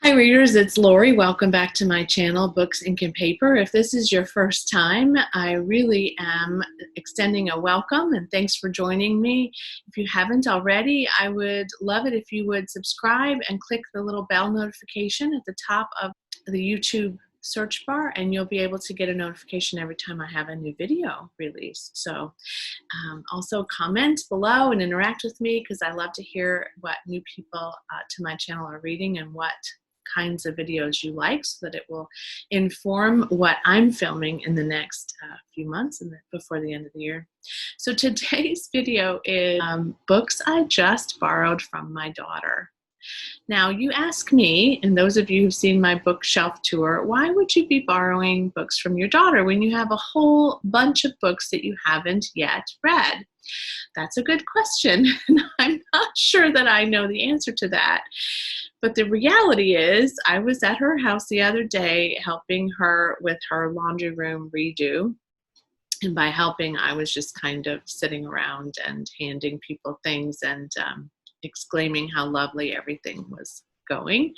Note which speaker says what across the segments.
Speaker 1: Hi readers, it's Lori. Welcome back to my channel, Books, Ink, and Paper. If this is your first time, I really am extending a welcome and thanks for joining me. If you haven't already, I would love it if you would subscribe and click the little bell notification at the top of the YouTube search bar, and you'll be able to get a notification every time I have a new video released. So also comment below and interact with me, because I love to hear what new people to my channel are reading and what kinds of videos you like, so that it will inform what I'm filming in the next few months and before the end of the year. So today's video is books I just borrowed from my daughter. Now you ask me, and those of you who've seen my bookshelf tour, why would you be borrowing books from your daughter when you have a whole bunch of books that you haven't yet read? That's a good question, and I'm not sure that I know the answer to that. But the reality is, I was at her house the other day helping her with her laundry room redo. And by helping, I was just kind of sitting around and handing people things and exclaiming how lovely everything was going.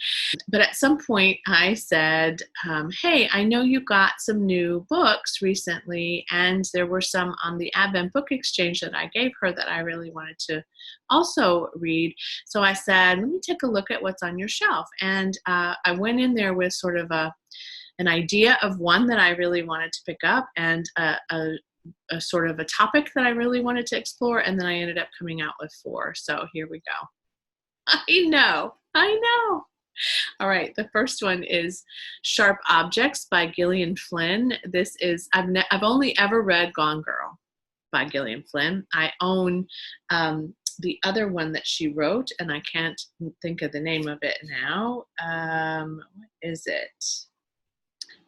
Speaker 1: But at some point I said, hey, I know you got some new books recently, and there were some on the Advent Book Exchange that I gave her that I really wanted to also read. So I said, let me take a look at what's on your shelf. And I went in there with sort of an idea of one that I really wanted to pick up, and a sort of a topic that I really wanted to explore, and then I ended up coming out with 4. So here we go. I know. All right, the first one is Sharp Objects by Gillian Flynn. This is, I've only ever read Gone Girl by Gillian Flynn. I own the other one that she wrote, and I can't think of the name of it now. What is it?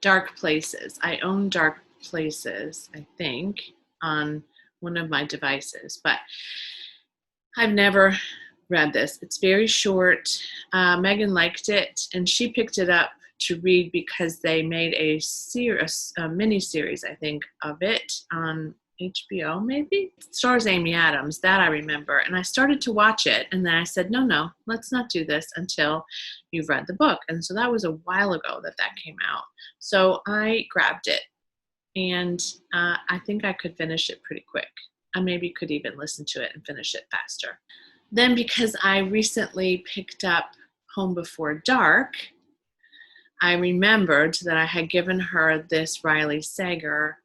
Speaker 1: Dark Places. I own Dark Places, I think, on one of my devices, but I've never read this. It's very short. Megan liked it, and she picked it up to read because they made a mini-series, I think, of it on HBO, maybe? It stars Amy Adams, that I remember. And I started to watch it, and then I said, no, let's not do this until you've read the book. And so that was a while ago that came out. So I grabbed it, and I think I could finish it pretty quick. I maybe could even listen to it and finish it faster. Then, because I recently picked up Home Before Dark, I remembered that I had given her this Riley Sager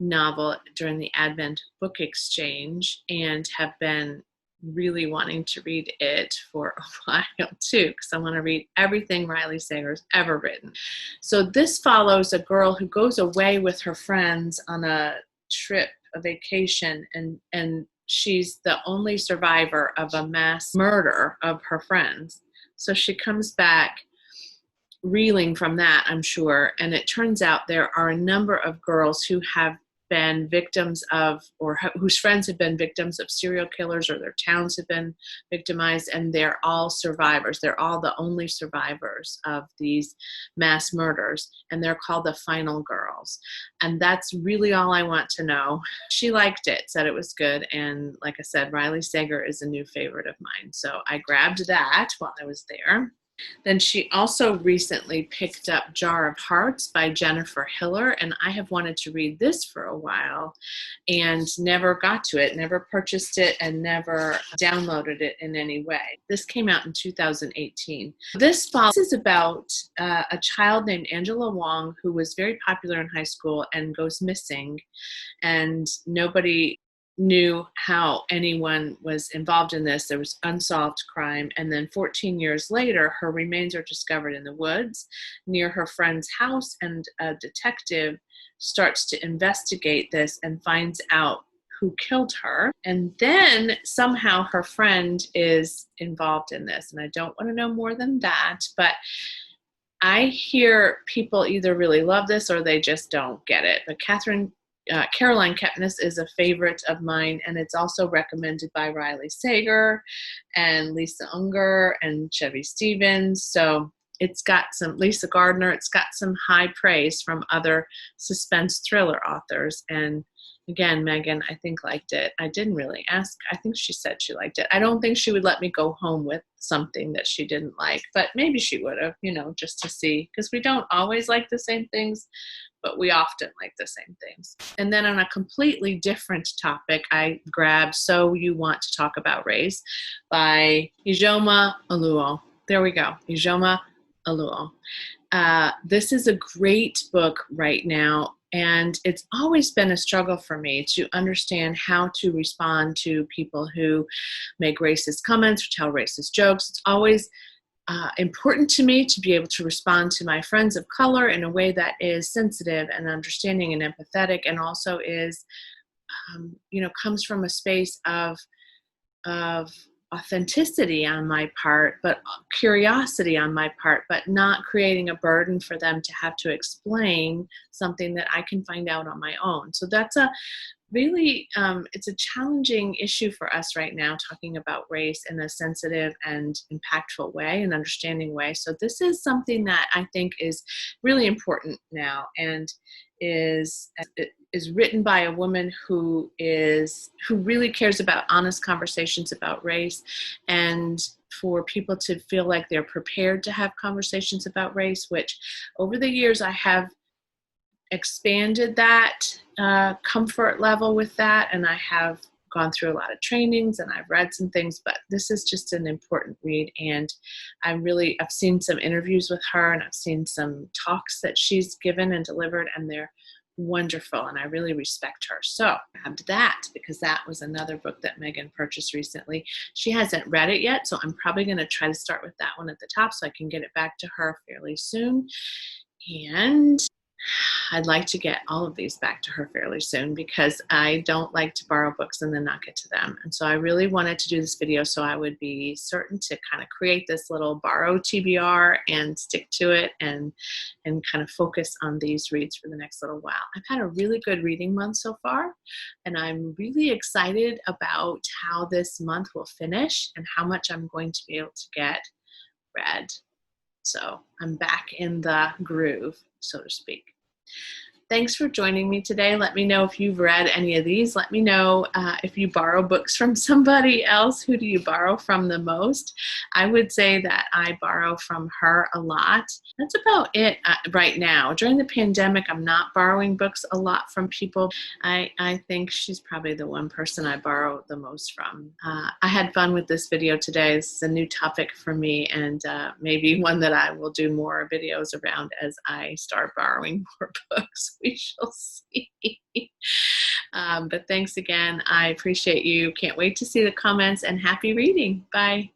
Speaker 1: novel during the Advent Book Exchange, and have been really wanting to read it for a while too, because I want to read everything Riley Sager's ever written. So this follows a girl who goes away with her friends on a trip, a vacation, and she's the only survivor of a mass murder of her friends. So she comes back reeling from that, I'm sure, and it turns out there are a number of girls who have been victims of, or whose friends have been victims of serial killers, or their towns have been victimized, and they're all survivors. They're all the only survivors of these mass murders, and they're called the Final Girls. And that's really all I want to know. She liked it, said it was good, and like I said, Riley Sager is a new favorite of mine. So I grabbed that while I was there. Then she also recently picked up Jar of Hearts by Jennifer Hiller, and I have wanted to read this for a while and never got to it, never purchased it, and never downloaded it in any way. This came out in 2018. This is about a child named Angela Wong who was very popular in high school and goes missing, and nobody knew how anyone was involved in this. There was unsolved crime, and then 14 years later, her remains are discovered in the woods near her friend's house, and a detective starts to investigate this and finds out who killed her. And then somehow her friend is involved in this, and I don't want to know more than that, but I hear people either really love this or they just don't get it. But Caroline Kepnes is a favorite of mine, and it's also recommended by Riley Sager and Lisa Unger and Chevy Stevens. So it's got some Lisa Gardner, it's got some high praise from other suspense thriller authors. And again, Megan, I think, liked it. I didn't really ask. I think she said she liked it. I don't think she would let me go home with something that she didn't like, but maybe she would have, just to see, because we don't always like the same things, but we often like the same things. And then on a completely different topic, I grabbed So You Want to Talk About Race by Ijoma Oluo. There we go, Ijoma Oluo. This is a great book right now, and it's always been a struggle for me to understand how to respond to people who make racist comments or tell racist jokes. It's always important to me to be able to respond to my friends of color in a way that is sensitive and understanding and empathetic, and also is, comes from a space of authenticity on my part, but curiosity on my part, but not creating a burden for them to have to explain something that I can find out on my own. So that's a really, it's a challenging issue for us right now, talking about race in a sensitive and impactful way, an understanding way. So this is something that I think is really important now, and is written by a woman who really cares about honest conversations about race, and for people to feel like they're prepared to have conversations about race, which over the years I have expanded that comfort level with that, and I have gone through a lot of trainings and I've read some things, but this is just an important read. And I've seen some interviews with her, and I've seen some talks that she's given and delivered, and they're wonderful, and I really respect her. So I grabbed that because that was another book that Megan purchased recently. She hasn't read it yet, so I'm probably going to try to start with that one at the top so I can get it back to her fairly soon. And I'd like to get all of these back to her fairly soon, because I don't like to borrow books and then not get to them. And so I really wanted to do this video so I would be certain to kind of create this little borrow TBR and stick to it, and kind of focus on these reads for the next little while. I've had a really good reading month so far, and I'm really excited about how this month will finish and how much I'm going to be able to get read. So I'm back in the groove, so to speak. Thanks for joining me today. Let me know if you've read any of these. Let me know if you borrow books from somebody else. Who do you borrow from the most? I would say that I borrow from her a lot. That's about it right now. During the pandemic, I'm not borrowing books a lot from people. I think she's probably the one person I borrow the most from. I had fun with this video today. This is a new topic for me, and maybe one that I will do more videos around as I start borrowing more books. We shall see. But thanks again. I appreciate you. Can't wait to see the comments, and happy reading. Bye.